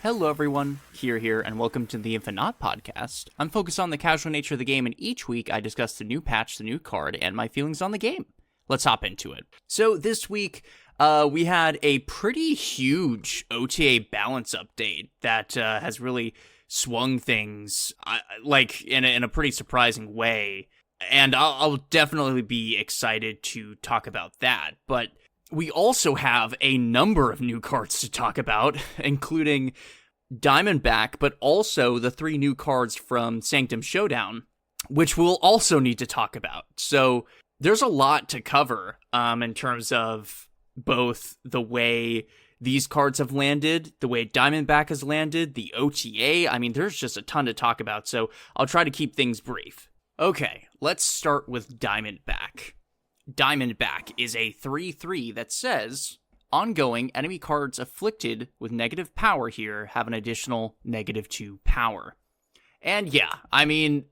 Hello everyone, here, and welcome to the InfiNOT podcast. I'm focused on the casual nature of the game, and each week I discuss the new patch, the new card, and my feelings on the game. Let's hop into it. So this week, we had a pretty huge OTA balance update that has really swung things, in a pretty surprising way, and I'll definitely be excited to talk about that, but we also have a number of new cards to talk about, including Diamondback, but also the 3 new cards from Sanctum Showdown, which we'll also need to talk about. So there's a lot to cover in terms of both the way these cards have landed, the way Diamondback has landed, the OTA. I mean, there's just a ton to talk about, so I'll try to keep things brief. Okay, let's start with Diamondback. Diamondback is a 3/3 that says, ongoing enemy cards afflicted with negative power here have an additional -2 power. And yeah, I mean,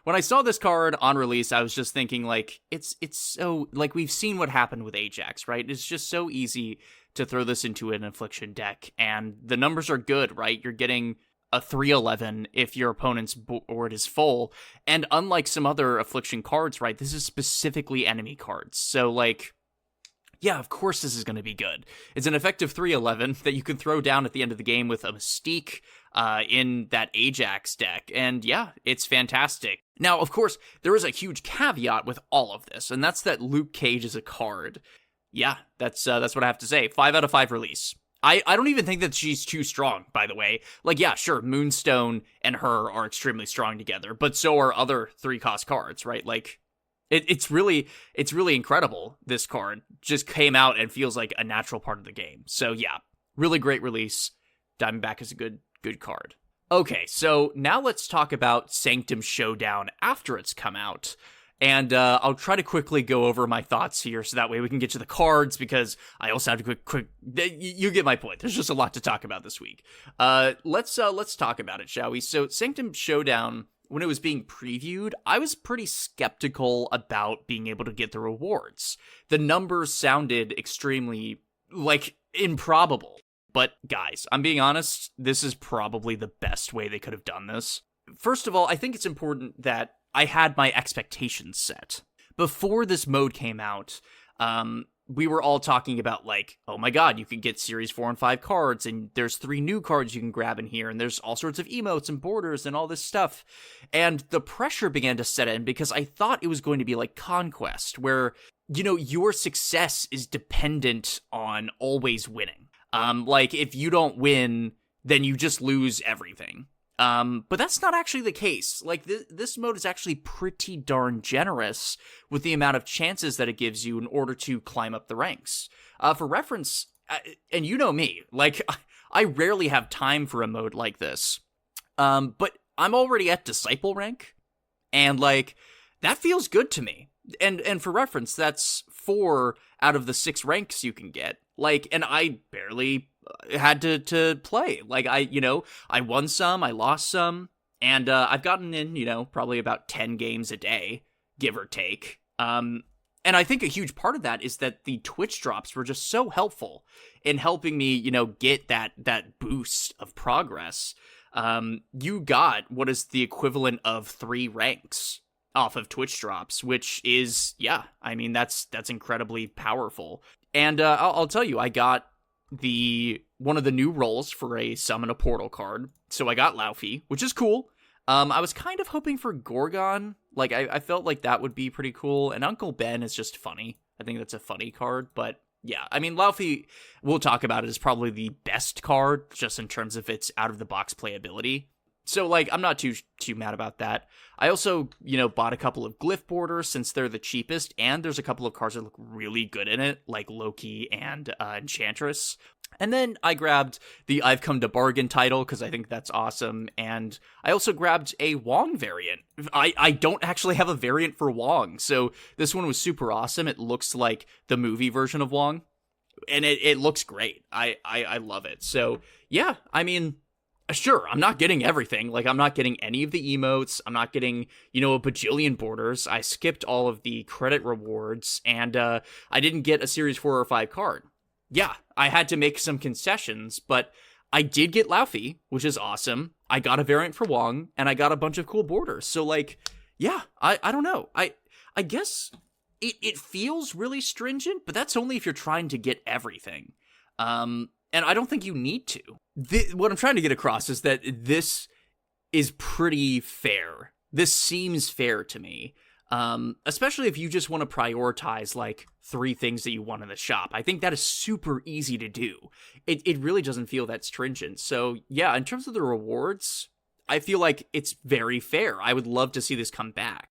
when I saw this card on release, I was just thinking, like, it's so, like, we've seen what happened with Ajax, right? It's just so easy to throw this into an Affliction deck, and the numbers are good, right? You're getting a 3/11 if your opponent's board is full, and unlike some other Affliction cards, right, this is specifically enemy cards, so, like, yeah, of course this is going to be good. It's an effective 3/11 that you can throw down at the end of the game with a Mystique in that Ajax deck, and yeah, it's fantastic. Now, of course, there is a huge caveat with all of this, and that's that Luke Cage is a card. Yeah, that's what I have to say. 5 out of 5 release. I don't even think that she's too strong, by the way. Like, yeah, sure, Moonstone and her are extremely strong together, but so are other 3-cost cards, right? Like, it's really incredible. This card just came out and feels like a natural part of the game. So yeah, really great release. Diamondback is a good card. Okay, so now let's talk about Sanctum Showdown after it's come out. And I'll try to quickly go over my thoughts here, so that way we can get to the cards, because I also have to quick. You get my point. There's just a lot to talk about this week. Let's talk about it, shall we? So Sanctum Showdown, when it was being previewed, I was pretty skeptical about being able to get the rewards. The numbers sounded extremely, like, improbable. But guys, I'm being honest, this is probably the best way they could have done this. First of all, I think it's important that I had my expectations set. Before this mode came out, we were all talking about, like, oh my god, you can get Series 4 and 5 cards, and there's 3 new cards you can grab in here, and there's all sorts of emotes and borders and all this stuff. And the pressure began to set in, because I thought it was going to be like Conquest, where, you know, your success is dependent on always winning. Like, if you don't win, then you just lose everything. But that's not actually the case. Like, this mode is actually pretty darn generous with the amount of chances that it gives you in order to climb up the ranks. For reference, and you know me, like, I rarely have time for a mode like this. But I'm already at Disciple rank, and, like, that feels good to me. And for reference, that's 4 out of the 6 ranks you can get. Like, and I barely had to play. Like, I won some, I lost some, and I've gotten in, probably about 10 games a day, give or take. And I think a huge part of that is that the Twitch drops were just so helpful in helping me, get that boost of progress. You got what is the equivalent of 3 ranks off of Twitch drops, which is, yeah, I mean, that's incredibly powerful. And I'll tell you, I got one of the new roles for a Summon a Portal card, so I got Laufey, which is cool. I was kind of hoping for Gorgon. Like, I felt like that would be pretty cool, and Uncle Ben is just funny. I think that's a funny card, but yeah, I mean, Laufey, we'll talk about it, is probably the best card, just in terms of its out-of-the-box playability. So, like, I'm not too mad about that. I also, bought a couple of glyph borders since they're the cheapest, and there's a couple of cards that look really good in it, like Loki and Enchantress. And then I grabbed the I've Come to Bargain title, because I think that's awesome, and I also grabbed a Wong variant. I don't actually have a variant for Wong, so this one was super awesome. It looks like the movie version of Wong, and it looks great. I love it. So, yeah, I mean, Sure, I'm not getting everything. Like, I'm not getting any of the emotes. I'm not getting, a bajillion borders. I skipped all of the credit rewards, and I didn't get a Series 4 or 5 card. Yeah, I had to make some concessions, but I did get Laufey, which is awesome. I got a variant for Wong, and I got a bunch of cool borders. So, like, yeah, I don't know. I guess it feels really stringent, but that's only if you're trying to get everything. And I don't think you need to. What I'm trying to get across is that this is pretty fair. This seems fair to me. Especially if you just want to prioritize, like, 3 things that you want in the shop. I think that is super easy to do. It really doesn't feel that stringent. So, yeah, in terms of the rewards, I feel like it's very fair. I would love to see this come back.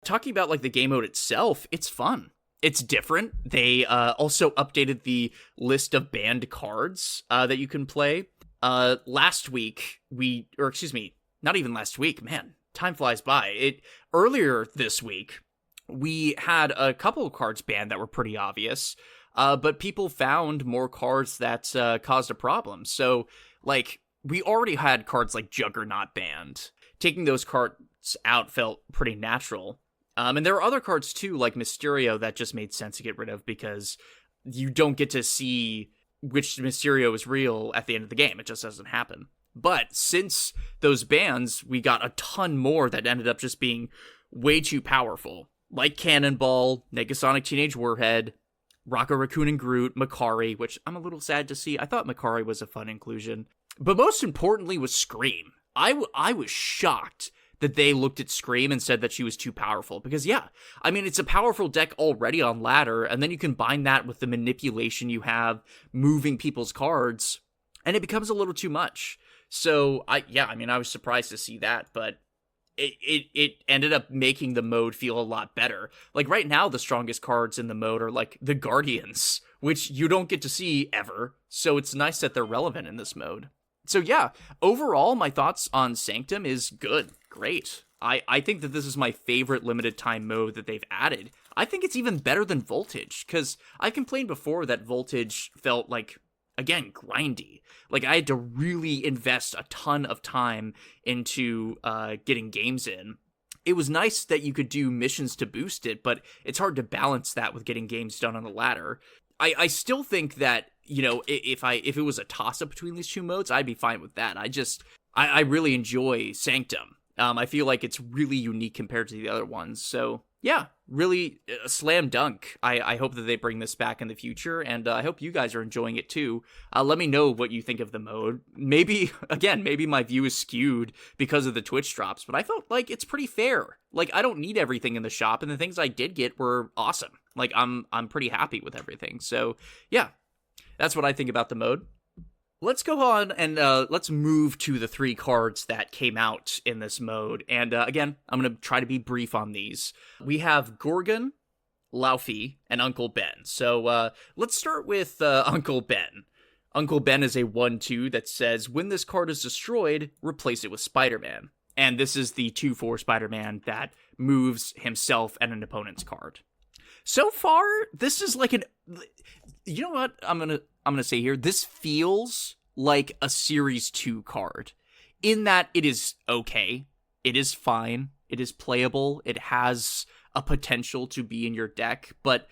Talking about, like, the game mode itself, it's fun. It's different. They also updated the list of banned cards that you can play. Last week, not even last week, man, time flies by. Earlier this week, we had a couple of cards banned that were pretty obvious, but people found more cards that caused a problem. So, like, we already had cards like Juggernaut banned. Taking those cards out felt pretty natural. And there are other cards, too, like Mysterio, that just made sense to get rid of because you don't get to see which Mysterio is real at the end of the game. It just doesn't happen. But since those bans, we got a ton more that ended up just being way too powerful. Like Cannonball, Negasonic Teenage Warhead, Rocket Raccoon and Groot, Makari, which I'm a little sad to see. I thought Makari was a fun inclusion. But most importantly was Scream. I was shocked that they looked at Scream and said that she was too powerful. Because, yeah, I mean, it's a powerful deck already on ladder, and then you combine that with the manipulation you have, moving people's cards, and it becomes a little too much. So, I was surprised to see that, but it ended up making the mode feel a lot better. Like, right now, the strongest cards in the mode are, like, the Guardians, which you don't get to see ever, so it's nice that they're relevant in this mode. So, yeah, overall, my thoughts on Sanctum is good. Great. I think that this is my favorite limited time mode that they've added. I think it's even better than Voltage, because I complained before that Voltage felt like, again, grindy. Like, I had to really invest a ton of time into getting games in. It was nice that you could do missions to boost it, but it's hard to balance that with getting games done on the ladder. I still think that, if it was a toss-up between these two modes, I'd be fine with that. I really enjoy Sanctum. I feel like it's really unique compared to the other ones. So, yeah, really a slam dunk. I hope that they bring this back in the future, and I hope you guys are enjoying it too. Let me know what you think of the mode. Maybe my view is skewed because of the Twitch drops, but I felt like it's pretty fair. Like, I don't need everything in the shop, and the things I did get were awesome. Like, I'm pretty happy with everything. So, yeah, that's what I think about the mode. Let's go on and let's move to the 3 cards that came out in this mode. And again, I'm going to try to be brief on these. We have Gorgon, Laufey, and Uncle Ben. So let's start with Uncle Ben. Uncle Ben is a 1/2 that says, when this card is destroyed, replace it with Spider-Man. And this is the 2/4 Spider-Man that moves himself and an opponent's card. So far, this is like you know what I'm gonna say here? This feels like a Series 2 card, in that it is okay, it is fine, it is playable, it has a potential to be in your deck, but,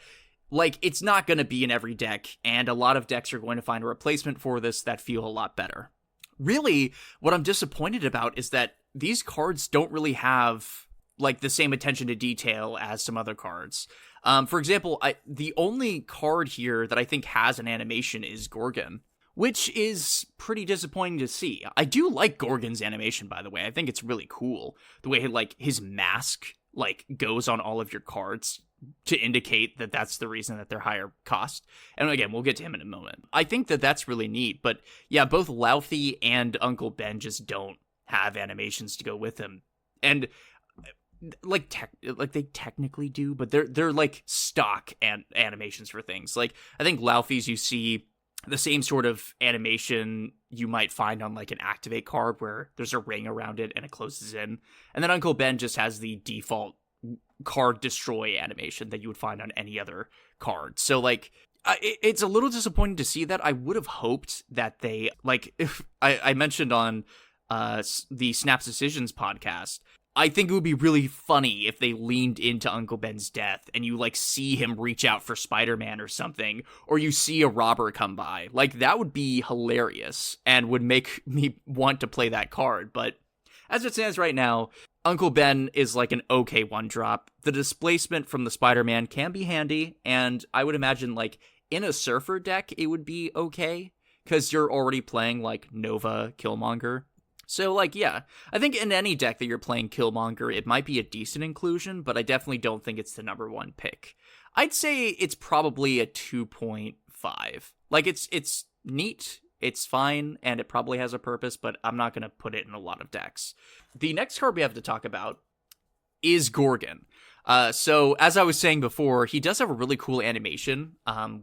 like, it's not gonna be in every deck, and a lot of decks are going to find a replacement for this that feel a lot better. Really, what I'm disappointed about is that these cards don't really have, like, the same attention to detail as some other cards. For example, the only card here that I think has an animation is Gorgon, which is pretty disappointing to see. I do like Gorgon's animation, by the way. I think it's really cool. The way, like, his mask, like, goes on all of your cards to indicate that that's the reason that they're higher cost. And again, we'll get to him in a moment. I think that that's really neat. But yeah, both Laufey and Uncle Ben just don't have animations to go with them. And like they technically do, but they're like stock and animations for things. Like, I think Laufey's, you see the same sort of animation you might find on, like, an activate card where there's a ring around it and it closes in. And then Uncle Ben just has the default card destroy animation that you would find on any other card. So, like, it's a little disappointing to see that. I would have hoped that they, like, if I mentioned on the Snaps Decisions podcast, I think it would be really funny if they leaned into Uncle Ben's death and you like see him reach out for Spider-Man or something, or you see a robber come by. Like, that would be hilarious and would make me want to play that card. But as it stands right now, Uncle Ben is like an okay one-drop. The displacement from the Spider-Man can be handy, and I would imagine like in a Surfer deck it would be okay, because you're already playing like Nova Killmonger. So, like, yeah, I think in any deck that you're playing Killmonger, it might be a decent inclusion, but I definitely don't think it's the number one pick. I'd say it's probably a 2.5. Like, it's neat, it's fine, and it probably has a purpose, but I'm not going to put it in a lot of decks. The next card we have to talk about is Gorgon. So, as I was saying before, he does have a really cool animation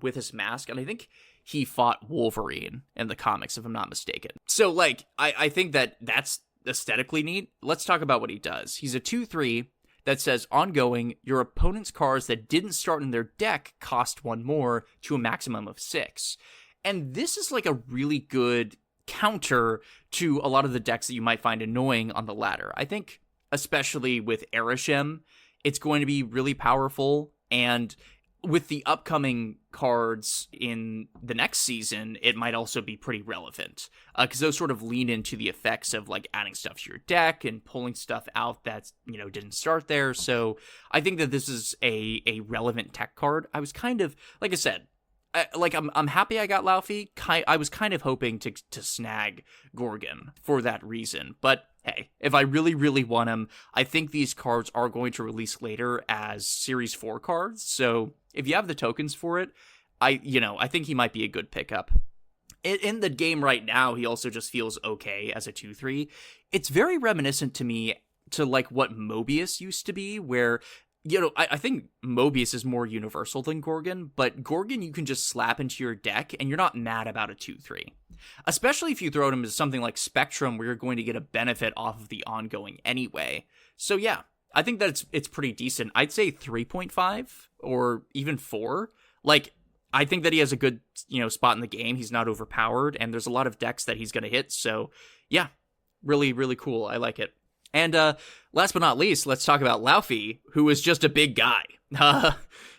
with his mask, and I think he fought Wolverine in the comics, if I'm not mistaken. So, like, I think that's aesthetically neat. Let's talk about what he does. He's a 2/3 that says, ongoing, your opponent's cards that didn't start in their deck cost 1 more to a maximum of 6. And this is, like, a really good counter to a lot of the decks that you might find annoying on the ladder. I think, especially with Arishem, it's going to be really powerful, and with the upcoming cards in the next season, it might also be pretty relevant, because those sort of lean into the effects of like adding stuff to your deck and pulling stuff out that, you know, didn't start there. So I think that this is a relevant tech card. I was kind of, like I said, I'm happy I got Laufey. I was kind of hoping to snag Gorgon for that reason, but hey, if I really, really want him, I think these cards are going to release later as Series 4 cards, so if you have the tokens for it, I think he might be a good pickup. In the game right now, he also just feels okay as a 2/3. It's very reminiscent to me to like what Mobius used to be, where, you know, I think Mobius is more universal than Gorgon, but Gorgon you can just slap into your deck and you're not mad about a 2/3. Especially if you throw him into something like Spectrum, where you're going to get a benefit off of the ongoing anyway. So yeah, I think that it's pretty decent. I'd say 3.5 or even 4. Like, I think that he has a good, you know, spot in the game. He's not overpowered, and there's a lot of decks that he's going to hit. So yeah, really, really cool. I like it. And last but not least, let's talk about Laufey, who is just a big guy.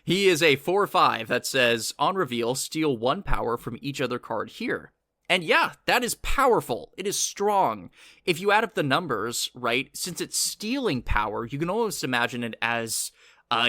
He is a 4/5 that says, on reveal, steal 1 power from each other card here. And yeah, that is powerful. It is strong. If you add up the numbers, right, since it's stealing power, you can almost imagine it as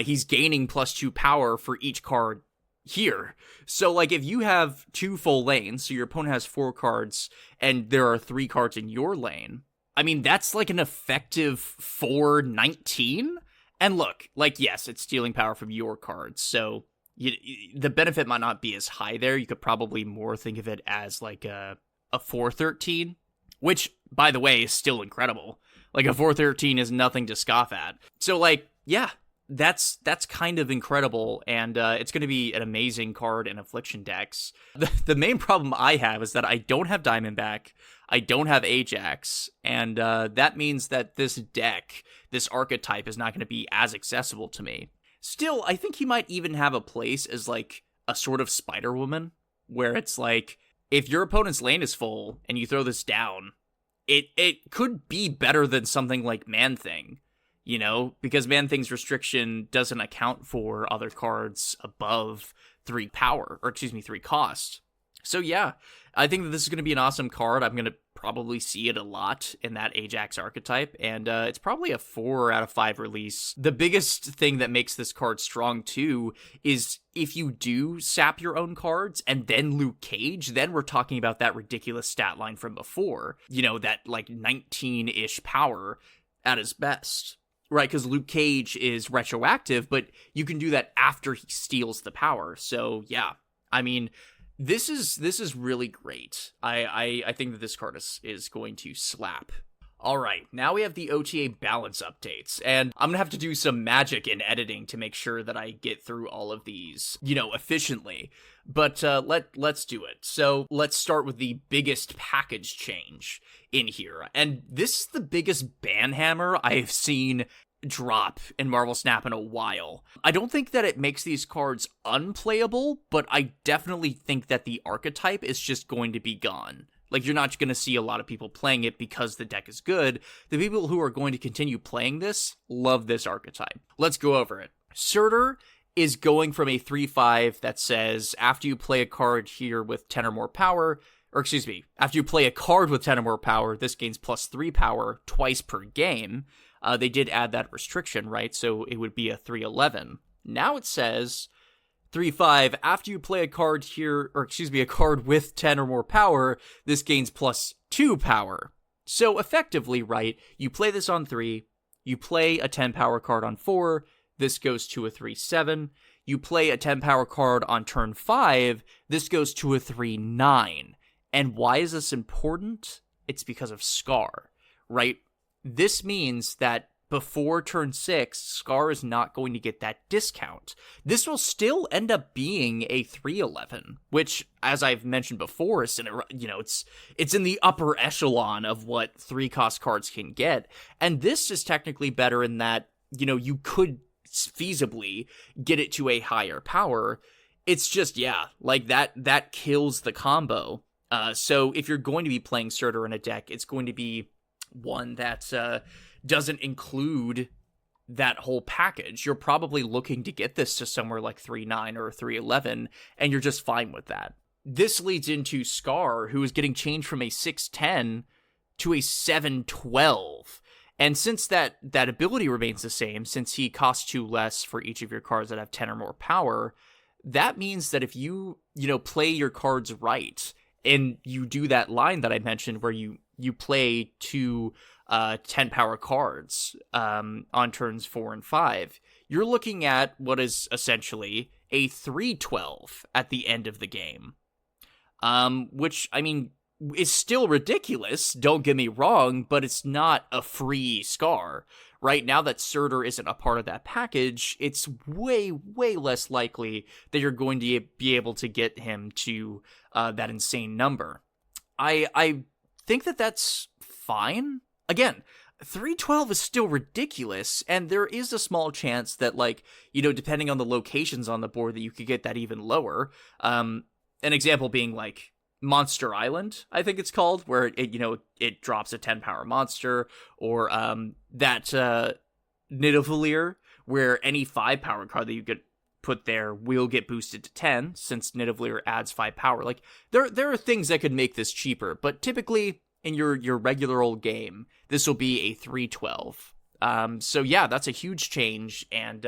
he's gaining +2 power for each card here. So, like, if you have 2 full lanes, so your opponent has 4 cards, and there are 3 cards in your lane, I mean, that's like an effective 4/19. And look, like, yes, it's stealing power from your cards, so the benefit might not be as high there. You could probably more think of it as like a 4/13, which, by the way, is still incredible. Like, a 4/13 is nothing to scoff at. So, like, yeah, that's kind of incredible, and it's going to be an amazing card in Affliction decks. The main problem I have is that I don't have Diamondback, I don't have Ajax, and that means that this deck, this archetype, is not going to be as accessible to me. Still, I think he might even have a place as, like, a sort of Spider-Woman, where it's like, if your opponent's lane is full and you throw this down, it could be better than something like Man-Thing, you know? Because Man-Thing's restriction doesn't account for other cards above 3 cost. So yeah, I think that this is going to be an awesome card. I'm going to probably see it a lot in that Ajax archetype, and it's probably a 4 out of 5 release. The biggest thing that makes this card strong too is if you do sap your own cards and then Luke Cage, then we're talking about that ridiculous stat line from before, you know, that like 19-ish power at his best. Right, because Luke Cage is retroactive, but you can do that after he steals the power. So yeah, I mean, this is really great. I think that this card is going to slap. All right, now we have the OTA balance updates, and I'm gonna have to do some magic in editing to make sure that I get through all of these, you know, efficiently. But let's do it. So let's start with the biggest package change in here, and this is the biggest banhammer I've seen drop in Marvel Snap in a while. I don't think that it makes these cards unplayable, but I definitely think that the archetype is just going to be gone. Like, you're not going to see a lot of people playing it because the deck is good. The people who are going to continue playing this love this archetype. Let's go over it. Surtur is going from a 3/5 that says, after you play a card here with 10 or more power, after you play a card with 10 or more power, this gains +3 power twice per game. They did add that restriction, right? So it would be a 3/11. Now it says 3/5, after you play a card here, a card with 10 or more power, this gains +2 power. So effectively, right, you play this on 3, you play a 10 power card on 4, this goes to a 3/7. You play a 10 power card on turn 5, this goes to a 3/9. And why is this important? It's because of Scar, right? This means that before turn 6, Scar is not going to get that discount. This will still end up being a 3/11, which, as I've mentioned before, is it's in the upper echelon of what 3-cost cards can get. And this is technically better in that, you could feasibly get it to a higher power. It's just, that kills the combo. So if you're going to be playing Surtur in a deck, it's going to be one that doesn't include that whole package. You're probably looking to get this to somewhere like 3/9 or 3/11, and you're just fine with that. This leads into Scar, who is getting changed from a 6/10 to a 7/12. And since that ability remains the same, since he costs 2 less for each of your cards that have 10 or more power, that means that if you play your cards right, and you do that line that I mentioned where you play 2 10 power cards on turns 4 and 5, you're looking at what is essentially a 3/12 at the end of the game. Which, I mean, is still ridiculous, don't get me wrong, but it's not a free Scar. Right now that Surtur isn't a part of that package, it's way, way less likely that you're going to be able to get him to that insane number. I think that's fine. Again, 3/12 is still ridiculous, and there is a small chance that, depending on the locations on the board, that you could get that even lower. An example being, Monster Island, I think it's called, where it drops a 10 power monster, or that Nidavellir, where any 5 power card that you get put there will get boosted to 10, since Nidavellir adds 5 power. There are things that could make this cheaper, but typically in your regular old game, this will be a 3/12. So yeah, that's a huge change, and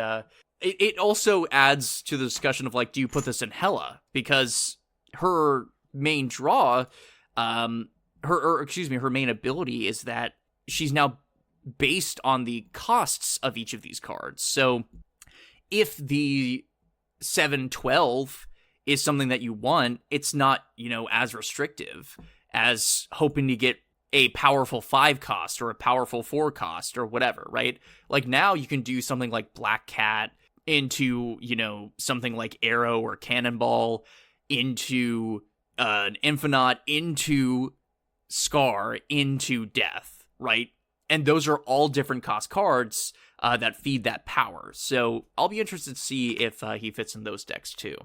it also adds to the discussion of, do you put this in Hela? Because her main draw, her main ability is that she's now based on the costs of each of these cards. So if the 7/12 is something that you want, it's not, as restrictive as hoping to get a powerful 5 cost or a powerful 4 cost or whatever, right? Now you can do something like Black Cat into, something like Arrow or Cannonball, into an InfiNOT, into Scar, into Death, right? And those are all different cost cards that feed that power. So I'll be interested to see if he fits in those decks too.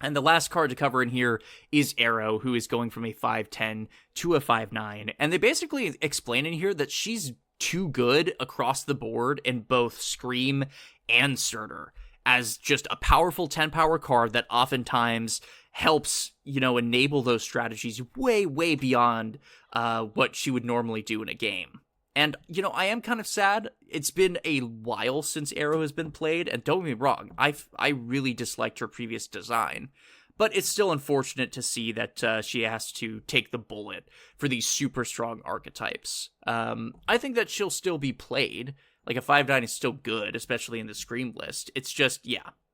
And the last card to cover in here is Arrow, who is going from a 5/10 to a 5/9. And they basically explain in here that she's too good across the board in both Scream and Surtur, as just a powerful 10 power card that oftentimes helps, enable those strategies way, way beyond what she would normally do in a game. And, I am kind of sad. It's been a while since Arrow has been played, and don't get me wrong, I really disliked her previous design. But it's still unfortunate to see that she has to take the bullet for these super strong archetypes. I think that she'll still be played. A 5/9 is still good, especially in the Scream list. It's just,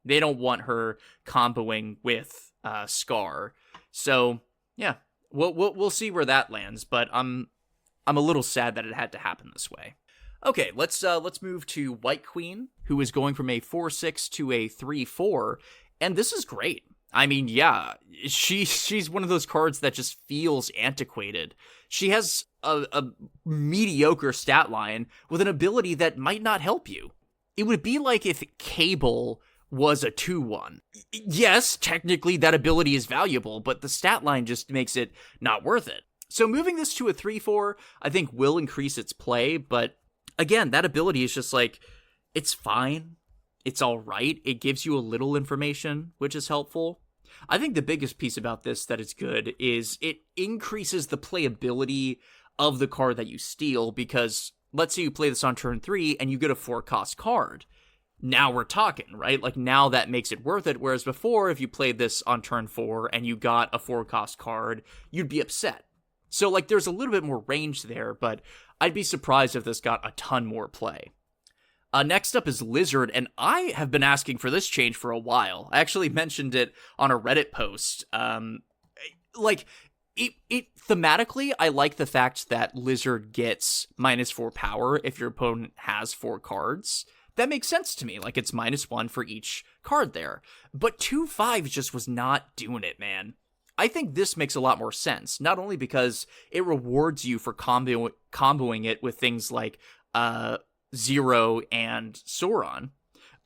they don't want her comboing with Scar. So, yeah, we'll see where that lands, but I'm a little sad that it had to happen this way. Okay, let's move to White Queen, who is going from a 4/6 to a 3/4, and this is great. I mean, yeah, she's one of those cards that just feels antiquated. She has a mediocre stat line with an ability that might not help you. It would be like if Cable was a 2/1. Yes, technically that ability is valuable, but the stat line just makes it not worth it. So moving this to a 3-4, I think will increase its play, but again, that ability is just like, it's fine. It's all right. It gives you a little information, which is helpful. I think the biggest piece about this that is good is it increases the playability of the card that you steal, because let's say you play this on turn 3 and you get a 4-cost card. Now we're talking, right? Like, now that makes it worth it, whereas before, if you played this on turn 4 and you got a 4-cost card, you'd be upset. So, like, there's a little bit more range there, but I'd be surprised if this got a ton more play. Next up is Lizard, and I have been asking for this change for a while. I actually mentioned it on a Reddit post. Thematically, I like the fact that Lizard gets -4 power if your opponent has 4 cards. That makes sense to me. Like, it's -1 for each card there. But 2/5 just was not doing it, man. I think this makes a lot more sense, not only because it rewards you for comboing it with things like Zero and Sauron,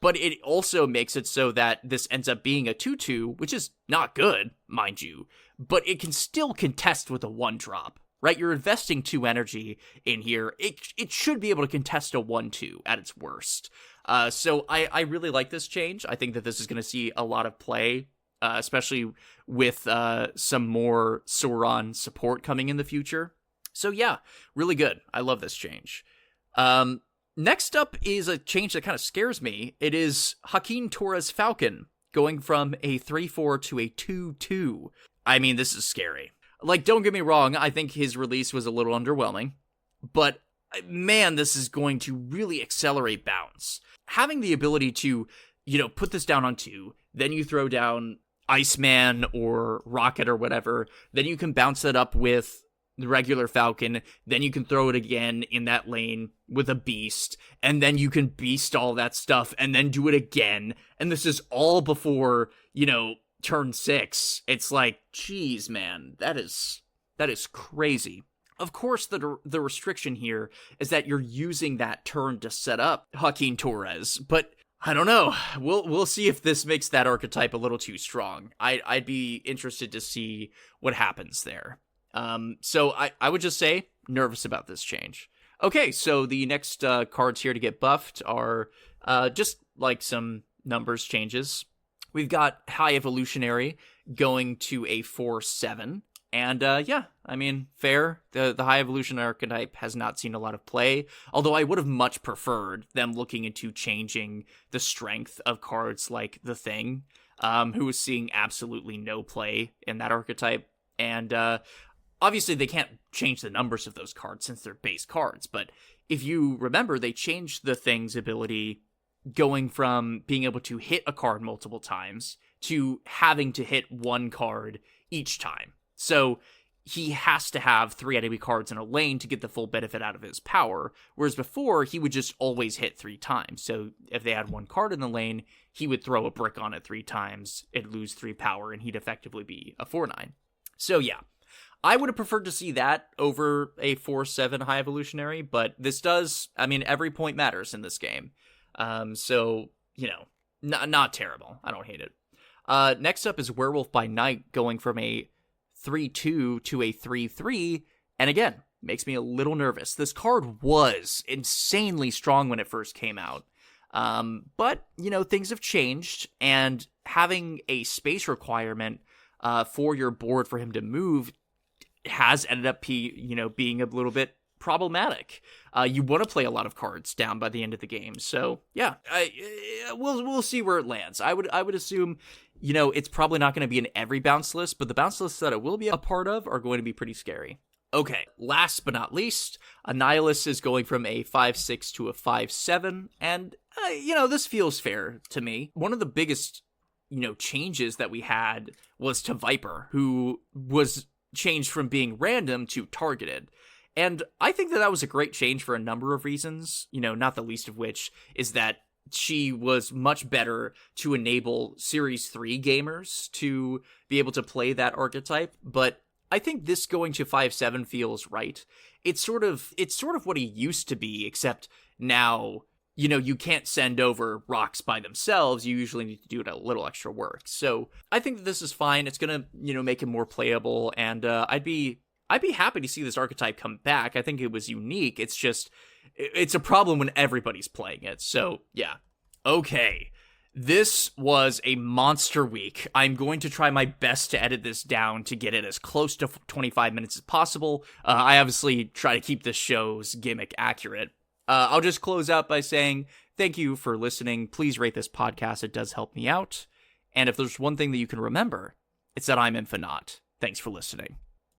but it also makes it so that this ends up being a 2/2, which is not good, mind you, but it can still contest with a 1-drop, right? You're investing 2 energy in here. It should be able to contest a 1/2 at its worst. So I really like this change. I think that this is going to see a lot of play, especially with some more Sauron support coming in the future. So yeah, really good. I love this change. Next up is a change that kind of scares me. It is Joaquin Torres Falcon going from a 3/4 to a 2/2. I mean, this is scary. Like, don't get me wrong, I think his release was a little underwhelming, but man, this is going to really accelerate bounce. Having the ability to, put this down on 2, then you throw down Iceman or Rocket or whatever, then you can bounce that up with the regular Falcon, then you can throw it again in that lane with a Beast, and then you can Beast all that stuff, and then do it again, and this is all before, turn 6. It's like, geez, man, that is crazy. Of course, the restriction here is that you're using that turn to set up Joaquin Torres, but I don't know. We'll see if this makes that archetype a little too strong. I'd be interested to see what happens there. So I would just say, nervous about this change. Okay, so the next cards here to get buffed are just like some numbers changes. We've got High Evolutionary going to a 4/7. And yeah, I mean, fair. The High Evolution archetype has not seen a lot of play, although I would have much preferred them looking into changing the strength of cards like The Thing, who is seeing absolutely no play in that archetype. And obviously, they can't change the numbers of those cards since they're base cards, but if you remember, they changed The Thing's ability going from being able to hit a card multiple times to having to hit 1 card each time. So he has to have 3 enemy cards in a lane to get the full benefit out of his power, whereas before, he would just always hit 3 times. So if they had 1 card in the lane, he would throw a brick on it 3 times, it'd lose 3 power, and he'd effectively be a 4/9. So yeah, I would have preferred to see that over a 4/7 High Evolutionary, but this does, I mean, every point matters in this game. So, not terrible. I don't hate it. Next up is Werewolf by Night going from a 3/2 to a 3/3, and again, makes me a little nervous. This card was insanely strong when it first came out, but, things have changed, and having a space requirement for your board for him to move has ended up being a little bit problematic. You want to play a lot of cards down by the end of the game, so yeah, we'll see where it lands. I would assume, it's probably not going to be in every bounce list, but the bounce lists that it will be a part of are going to be pretty scary. Okay, last but not least, Annihilus is going from a 5/6 to a 5/7, and this feels fair to me. One of the biggest changes that we had was to Viper, who was changed from being random to targeted. And I think that was a great change for a number of reasons, not the least of which is that she was much better to enable Series 3 gamers to be able to play that archetype. But I think this going to 5/7 feels right. It's sort of what he used to be, except now, you can't send over rocks by themselves. You usually need to do a little extra work. So I think that this is fine. It's going to, make him more playable. And I'd be I'd be happy to see this archetype come back. I think it was unique. It's just, it's a problem when everybody's playing it. So, yeah. Okay. This was a monster week. I'm going to try my best to edit this down to get it as close to 25 minutes as possible. I obviously try to keep this show's gimmick accurate. I'll just close out by saying thank you for listening. Please rate this podcast. It does help me out. And if there's one thing that you can remember, it's that I'm InfiNOT. Thanks for listening.